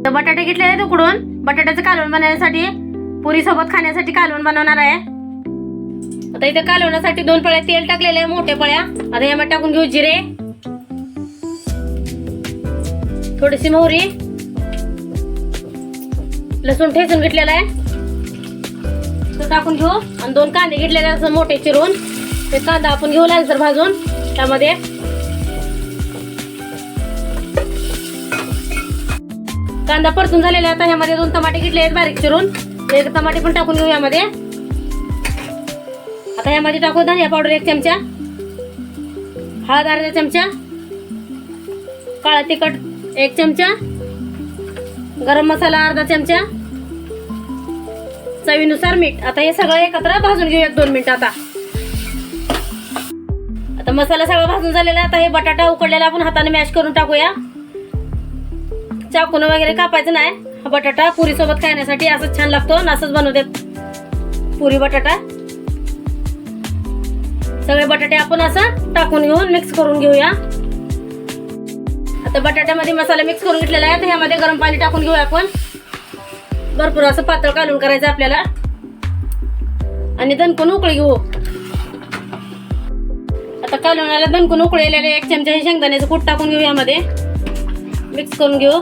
तर बटाटे घेतले आहेत उकडून. बटाट्याचं कालवण बनवण्यासाठी, पुरी सोबत खाण्यासाठी कालवण बनवणार आहे. आता इथे कालवण्यासाठी 2 पळ्या तेल टाकलेले आहे, मोठ्या पळ्या. आता यामध्ये टाकून घेऊ जिरे, थोडीशी मोहरी, लसूण ठेचून घेतलेला आहे तो टाकून घेऊ. आणि 2 कांदे घेतलेले असं मोठे चिरून. ते कांदा आपण घेऊ लालसर भाजून. त्यामध्ये कांदा परतून झालेला. आता ह्यामध्ये 2 टमाटे घेतले आहेत बारीक चिरून. 1 टमाटे पण टाकून घेऊ यामध्ये. आता यामध्ये टाकू धनिया पावडर 1 चमचा, हळद अर्धा चमचा, काळा तिखट 1 चमचा, गरम मसाला अर्धा चमचा, चवीनुसार मीठ. आता हे सगळं एकत्र भाजून घेऊ 1-2 मिनिट. आता मसाला सगळा भाजून झालेला. आता हे बटाटा उकडलेला आपण हाताने मॅश करून टाकूया. चाकून वगैरे कापायचं नाही. हा बटाटा पुरी सोबत खाण्यासाठी असंच छान लागतो. असंच बनवतात पुरी बटाटा. सगळे बटाटे आपण असं टाकून घेऊन मिक्स करून घेऊया. आता बटाट्यामध्ये मसाला मिक्स करून घेतलेला आहे. तर ह्यामध्ये गरम पाणी टाकून घेऊया आपण. भरपूर असं पातळ कालवण करायचं आपल्याला. आणि दणकून उकळी घेऊ. आता कालवणाला दणकून उकळलेले 1 चमचा हे शेंगदाण्याचं कूट टाकून घेऊ. यामध्ये मिक्स करून घेऊ.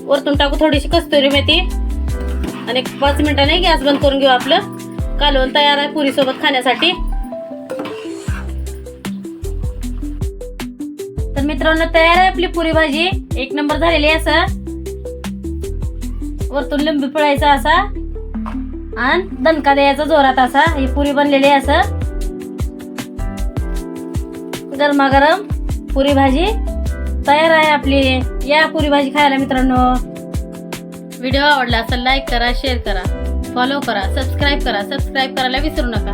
वरतून टाकू थोडीशी कस्तुरी मेथी. आणि 5 मिनिटांनी गॅस बंद करून घेऊ. आपलं कालवण तयार आहे पुरी सोबत खाण्यासाठी. तर मित्रांनो तयार आहे आपली पुरी भाजी. 1 नंबर झालेली आहे. असं वरतून लिंबू पिळायचा असा आणि दणका द्यायचा जोरात असा. ही पुरी बनलेली आहे. असं गरमागरम पुरी भाजी तयार आहे आपली. या पुरी भाजी खायला मित्रांनो. व्हिडिओ आवडला असेल लाईक करा, शेअर करा, फॉलो करा, सबस्क्राईब करा. सबस्क्राईब करायला विसरू नका.